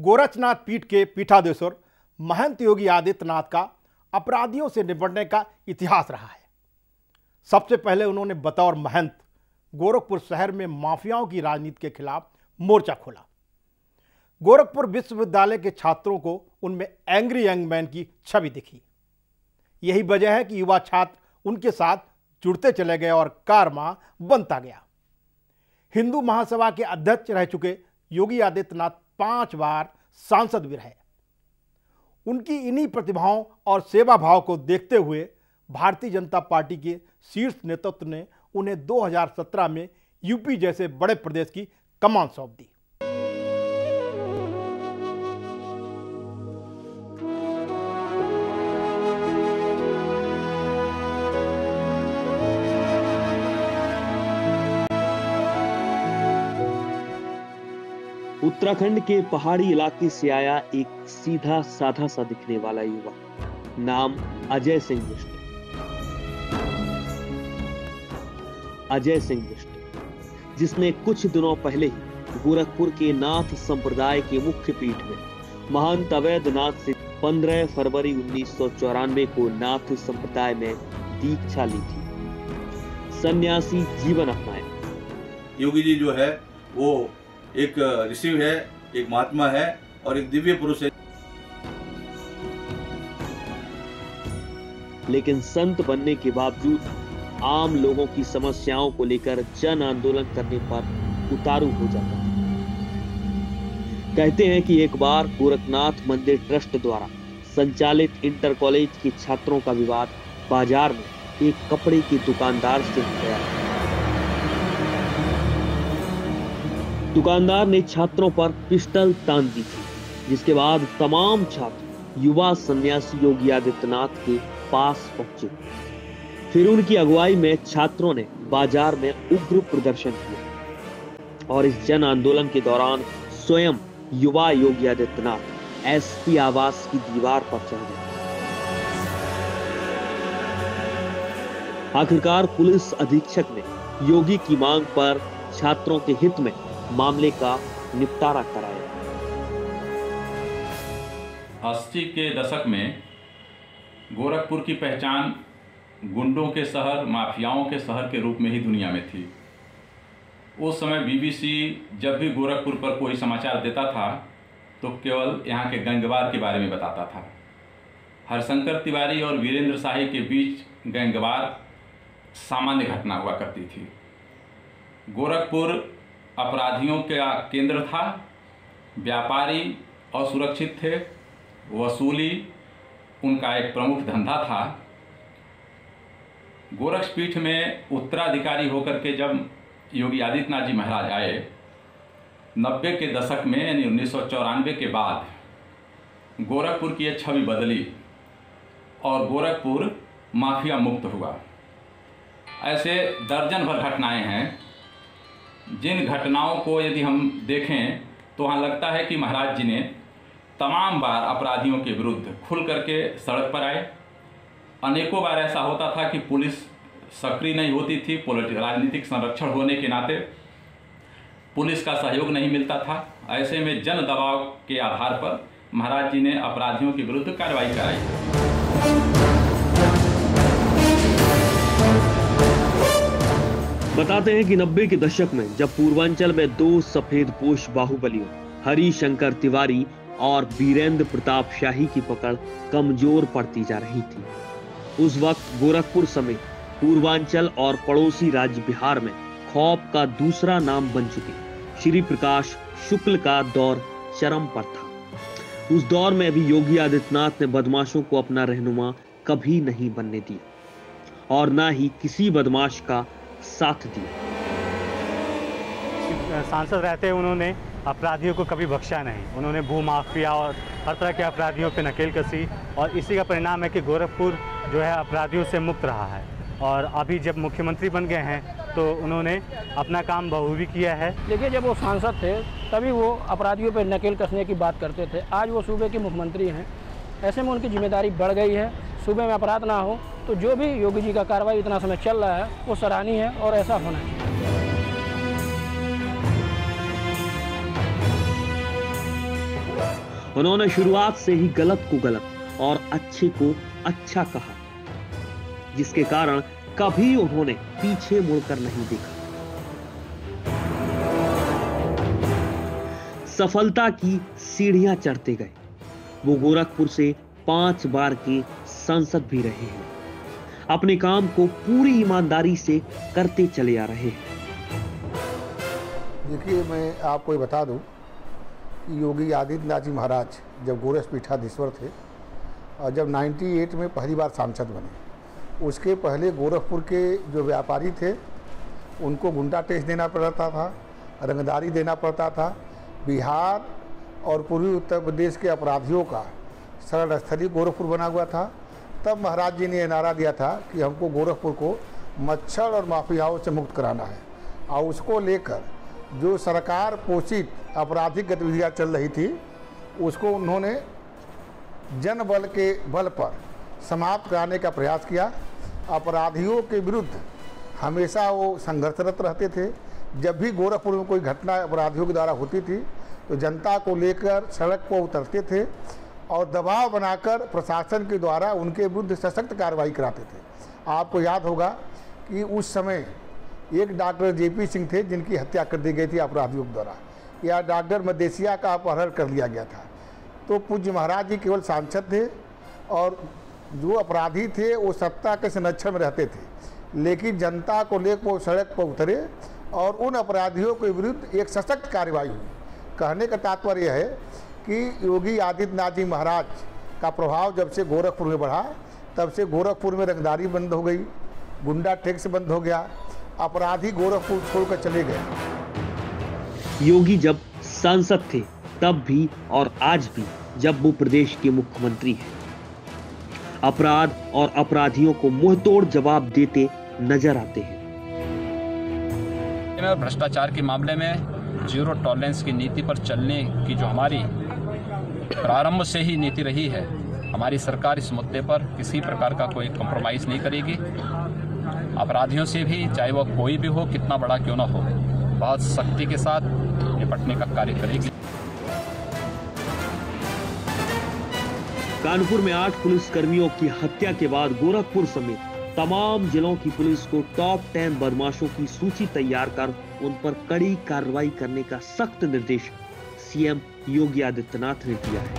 गोरक्षनाथ पीठ के पीठाधीश्वर महंत योगी आदित्यनाथ का अपराधियों से निपटने का इतिहास रहा है। सबसे पहले उन्होंने बतौर महंत गोरखपुर शहर में माफियाओं की राजनीति के खिलाफ मोर्चा खोला। गोरखपुर विश्वविद्यालय के छात्रों को उनमें एंग्री यंग मैन की छवि दिखी। यही वजह है कि युवा छात्र उनके साथ जुड़ते चले गए और कारवां बनता गया। हिंदू महासभा के अध्यक्ष रह चुके योगी आदित्यनाथ 5 बार सांसद भी रहे। उनकी इन्हीं प्रतिभाओं और सेवा भाव को देखते हुए भारतीय जनता पार्टी के शीर्ष नेतृत्व ने उन्हें 2017 में यूपी जैसे बड़े प्रदेश की कमान सौंप दी। उत्तराखंड के पहाड़ी इलाके से आया एक सीधा साधा सा दिखने वाला युवा, नाम अजय सिंह बिष्ट। अजय सिंह बिष्ट, जिसने कुछ दिनों पहले ही गोरखपुर के नाथ संप्रदाय के मुख्य पीठ में महंत अवैधनाथ से 15 फरवरी 1994 को नाथ संप्रदाय में दीक्षा ली थी, सन्यासी जीवन अपनाया। योगी जी जो है वो एक ऋषि है, एक महात्मा है और एक दिव्य पुरुष है। लेकिन संत बनने के बावजूद आम लोगों की समस्याओं को लेकर जन आंदोलन करने पर उतारू हो जाता है। कहते हैं कि एक बार गोरखनाथ मंदिर ट्रस्ट द्वारा संचालित इंटर कॉलेज के छात्रों का विवाद बाजार में एक कपड़े के दुकानदार से हो गया। दुकानदार ने छात्रों पर पिस्टल तान दी थी, जिसके बाद तमाम छात्र युवा सन्यासी योगी आदित्यनाथ के पास पहुंचे। फिर उनकी अगुवाई में छात्रों ने बाजार में उग्र प्रदर्शन किया और इस जन आंदोलन के दौरान स्वयं युवा योगी आदित्यनाथ एसपी आवास की दीवार पर चढ़ गए। आखिरकार पुलिस अधीक्षक ने योगी की मांग पर छात्रों के हित में मामले का निपटारा कराया। 80 के दशक में गोरखपुर की पहचान गुंडों के शहर, माफियाओं के शहर के रूप में ही दुनिया में थी। उस समय बीबीसी जब भी गोरखपुर पर कोई समाचार देता था तो केवल यहाँ के गैंगवार के बारे में बताता था। हरशंकर तिवारी और वीरेंद्र शाही के बीच गैंगवार सामान्य घटना हुआ करती थी। गोरखपुर अपराधियों का केंद्र था, व्यापारी असुरक्षित थे, वसूली उनका एक प्रमुख धंधा था। गोरक्षपीठ में उत्तराधिकारी होकर के जब योगी आदित्यनाथ जी महाराज आए 90 के दशक में, यानी 1994 के बाद गोरखपुर की एक छवि बदली और गोरखपुर माफिया मुक्त हुआ। ऐसे दर्जन भर घटनाएं हैं जिन घटनाओं को यदि हम देखें तो वहाँ लगता है कि महाराज जी ने तमाम बार अपराधियों के विरुद्ध खुल करके सड़क पर आए। अनेकों बार ऐसा होता था कि पुलिस सक्रिय नहीं होती थी, राजनीतिक संरक्षण होने के नाते पुलिस का सहयोग नहीं मिलता था। ऐसे में जन दबाव के आधार पर महाराज जी ने अपराधियों के विरुद्ध कार्रवाई कराई। बताते हैं कि 90 के दशक में जब पूर्वांचल में 2 सफेद पोश बाहुबलियों हरि शंकर तिवारी और वीरेंद्र प्रताप शाही की पकड़ कमजोर पड़ती जा रही थी, उस वक्त गोरखपुर समेत पूर्वांचल और पड़ोसी राज्य बिहार में खौफ का दूसरा नाम बन चुके श्री प्रकाश शुक्ल का दौर चरम पर था। उस दौर में भी योगी आदित्यनाथ ने बदमाशों को अपना रहनुमा कभी नहीं बनने दिया और ना ही किसी बदमाश का साथ दिया। सांसद रहते उन्होंने अपराधियों को कभी बख्शा नहीं। उन्होंने भूमाफिया और हर तरह के अपराधियों पे नकेल कसी और इसी का परिणाम है कि गोरखपुर जो है अपराधियों से मुक्त रहा है। और अभी जब मुख्यमंत्री बन गए हैं तो उन्होंने अपना काम बखूबी किया है। देखिए, जब वो सांसद थे तभी वो अपराधियों पर नकेल कसने की बात करते थे। आज वो सूबे के मुख्यमंत्री हैं, ऐसे में उनकी जिम्मेदारी बढ़ गई है। सूबे में अपराध ना हो तो जो भी योगी जी का कार्रवाई इतना समय चल रहा है वो सराहनीय है और ऐसा होना चाहिए। उन्होंने शुरुआत से ही गलत को गलत और अच्छे को अच्छा कहा, जिसके कारण कभी उन्होंने पीछे मुड़कर नहीं देखा। सफलता की सीढ़ियां चढ़ते गए। वो गोरखपुर से 5 बार के सांसद भी रहे हैं। अपने काम को पूरी ईमानदारी से करते चले आ रहे हैं। देखिए, मैं आपको ये बता दूं कि योगी आदित्यनाथ जी महाराज जब गोरख पीठाधीश्वर थे और जब 98 में पहली बार सांसद बने, उसके पहले गोरखपुर के जो व्यापारी थे उनको गुंडा टैक्स देना पड़ता था, रंगदारी देना पड़ता था। बिहार और पूर्वी उत्तर प्रदेश के अपराधियों का शरण स्थली गोरखपुर बना हुआ था। तब महाराज जी ने नारा दिया था कि हमको गोरखपुर को मच्छर और माफियाओं से मुक्त कराना है, और उसको लेकर जो सरकार पोषित आपराधिक गतिविधियाँ चल रही थी उसको उन्होंने जन बल के बल पर समाप्त कराने का प्रयास किया। अपराधियों के विरुद्ध हमेशा वो संघर्षरत रहते थे। जब भी गोरखपुर में कोई घटना अपराधियों के द्वारा होती थी तो जनता को लेकर सड़क पर उतरते थे और दबाव बनाकर प्रशासन के द्वारा उनके विरुद्ध सशक्त कार्रवाई कराते थे। आपको याद होगा कि उस समय एक डॉक्टर JP सिंह थे जिनकी हत्या कर दी गई थी अपराधियों के द्वारा, या डॉक्टर मदेशिया का अपहरण कर लिया गया था। तो पूज्य महाराज जी केवल सांसद थे और जो अपराधी थे वो सत्ता के संरक्षण में रहते थे, लेकिन जनता को लेकर वो सड़क पर उतरे और उन अपराधियों के विरुद्ध एक सशक्त कार्रवाई हुई। कहने का तात्पर्य यह है कि योगी आदित्यनाथ जी महाराज का प्रभाव जब से गोरखपुर में बढ़ा तब से गोरखपुर में रंगदारी बंद हो गई, गुंडा टैक्स बंद हो गया, अपराधी गोरखपुर छोड़कर चले गए। योगी जब सांसद थे तब भी और आज भी जब वो प्रदेश के मुख्यमंत्री हैं, अपराध और अपराधियों को मुंहतोड़ जवाब देते नजर आते हैं। भ्रष्टाचार के मामले में जीरो टॉलरेंस की नीति पर चलने की जो हमारी प्रारंभ से ही नीति रही है, हमारी सरकार इस मुद्दे पर किसी प्रकार का कोई कॉम्प्रोमाइज नहीं करेगी। अपराधियों से भी, चाहे वह कोई भी हो, कितना बड़ा क्यों ना हो, बहुत सख्ती के साथ निपटने का कार्य करेगी। कानपुर में 8 पुलिसकर्मियों की हत्या के बाद गोरखपुर समेत तमाम जिलों की पुलिस को टॉप 10 बदमाशों की सूची तैयार कर उन पर कड़ी कार्रवाई करने का सख्त निर्देश सीएम योगी आदित्यनाथ ने दिया है।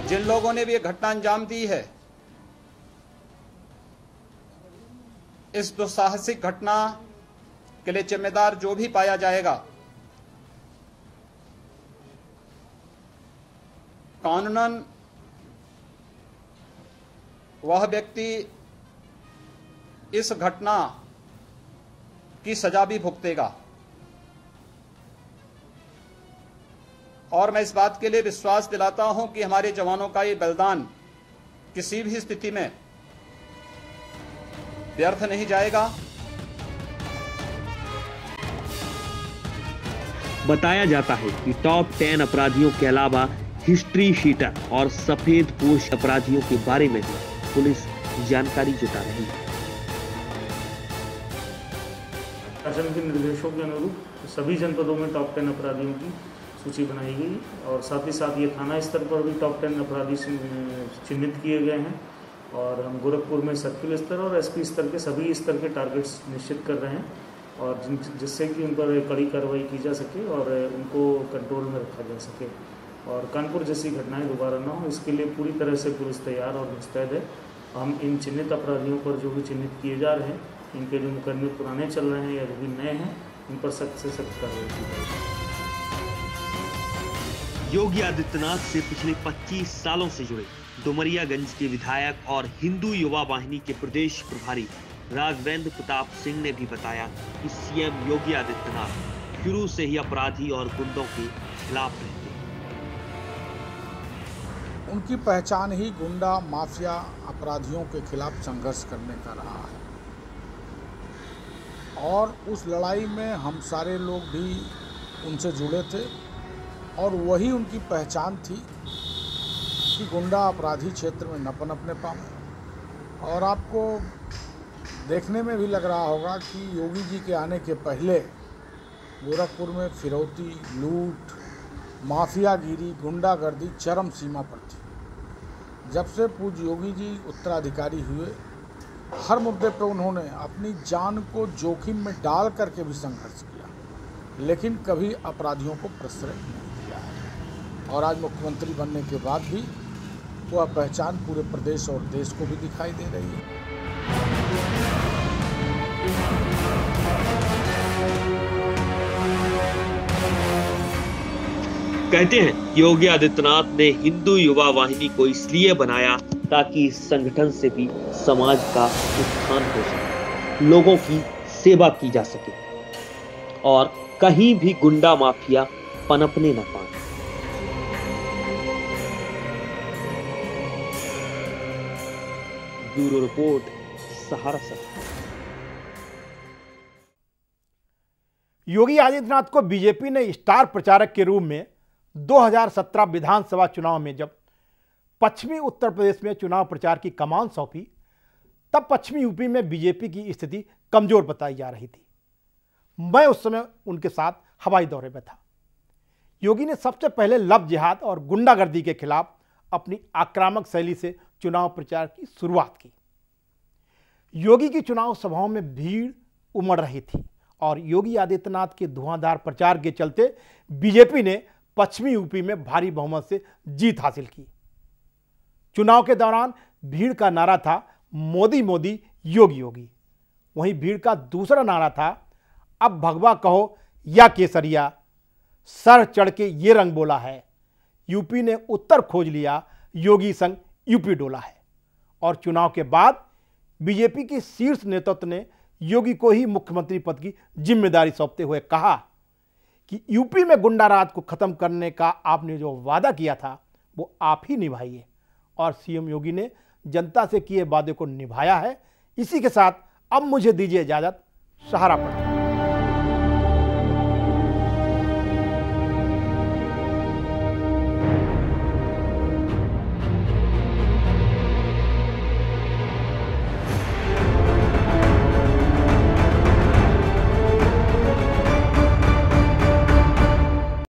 जिन लोगों ने भी ये घटना अंजाम दी है, इस दुस्साहसिक घटना के लिए जिम्मेदार जो भी पाया जाएगा, कानूनन वह व्यक्ति इस घटना की सजा भी भुगतेगा। और मैं इस बात के लिए विश्वास दिलाता हूं कि हमारे जवानों का ये बलिदान किसी भी स्थिति में व्यर्थ नहीं जाएगा। बताया जाता है कि टॉप 10 अपराधियों के अलावा हिस्ट्री शीटर और सफेद पोश अपराधियों के बारे में भी पुलिस जानकारी जुटा रही है। शासन के निर्देशों के अनुरूप सभी जनपदों में टॉप 10 अपराधियों की सूची बनाई गई और साथ ही साथ ये थाना स्तर पर भी टॉप 10 अपराधी चिन्हित किए गए हैं। और हम गोरखपुर में सर्किल स्तर और SP स्तर के सभी स्तर के टारगेट्स निश्चित कर रहे हैं, और जिससे कि उन पर कड़ी कार्रवाई की जा सके और उनको कंट्रोल में रखा जा सके और कानपुर जैसी घटनाएं दोबारा ना हो, इसके लिए पूरी तरह से पुलिस तैयार और मुस्तैद है। हम इन चिन्हित अपराधियों पर जो भी चिन्हित किए जा रहे हैं, इनके जो मुकदमे पुराने चल रहे हैं या जो भी नए हैं, इन पर सख्त से सख्त कार्रवाई की जाएगी। योगी आदित्यनाथ से पिछले 25 सालों से जुड़े डुमरियागंज के विधायक और हिंदू युवा वाहिनी के प्रदेश प्रभारी राघवेंद्र प्रताप सिंह ने भी बताया कि सीएम योगी आदित्यनाथ शुरू से ही अपराधी और गुंडों के खिलाफ रहते हैं। उनकी पहचान ही गुंडा माफिया अपराधियों के खिलाफ संघर्ष करने का रहा है, और उस लड़ाई में हम सारे लोग भी उनसे जुड़े थे और वही उनकी पहचान थी कि गुंडा अपराधी क्षेत्र में न पनपने पाए। और आपको देखने में भी लग रहा होगा कि योगी जी के आने के पहले गोरखपुर में फिरौती, लूट, माफियागिरी, गुंडागर्दी चरम सीमा पर थी। जब से पूज्य योगी जी उत्तराधिकारी हुए, हर मुद्दे पर उन्होंने अपनी जान को जोखिम में डाल करके भी संघर्ष किया, लेकिन कभी अपराधियों को प्रश्रय नहीं दिया है। और आज मुख्यमंत्री बनने के बाद भी वह पहचान पूरे प्रदेश और देश को भी दिखाई दे रही है। कहते हैं योगी आदित्यनाथ ने हिंदू युवा वाहिनी को इसलिए बनाया ताकि इस संगठन से भी समाज का उत्थान हो सके, लोगों की सेवा की जा सके और कहीं भी गुंडा माफिया पनपने न पाए। ब्यूरो रिपोर्ट, सहारा समाचार। योगी आदित्यनाथ को बीजेपी ने स्टार प्रचारक के रूप में 2017 विधानसभा चुनाव में जब पश्चिमी उत्तर प्रदेश में चुनाव प्रचार की कमान सौंपी, तब पश्चिमी यूपी में बीजेपी की स्थिति कमजोर बताई जा रही थी। मैं उस समय उनके साथ हवाई दौरे में था। योगी ने सबसे पहले लव जिहाद और गुंडागर्दी के खिलाफ अपनी आक्रामक शैली से चुनाव प्रचार की शुरुआत की। योगी की चुनाव सभाओं में भीड़ उमड़ रही थी और योगी आदित्यनाथ के धुआंधार प्रचार के चलते बीजेपी ने पश्चिमी यूपी में भारी बहुमत से जीत हासिल की। चुनाव के दौरान भीड़ का नारा था मोदी मोदी योगी योगी। वहीं भीड़ का दूसरा नारा था अब भगवा कहो या केसरिया, सर चढ़ के ये रंग बोला है। यूपी ने उत्तर खोज लिया, योगी संग यूपी डोला है। और चुनाव के बाद बीजेपी के शीर्ष नेतृत्व ने योगी को ही मुख्यमंत्री पद की जिम्मेदारी सौंपते हुए कहा कि यूपी में गुंडाराज को खत्म करने का आपने जो वादा किया था वो आप ही निभाइए। और सीएम योगी ने जनता से किए वादे को निभाया है। इसी के साथ अब मुझे दीजिए इजाजत। सहारा पढ़।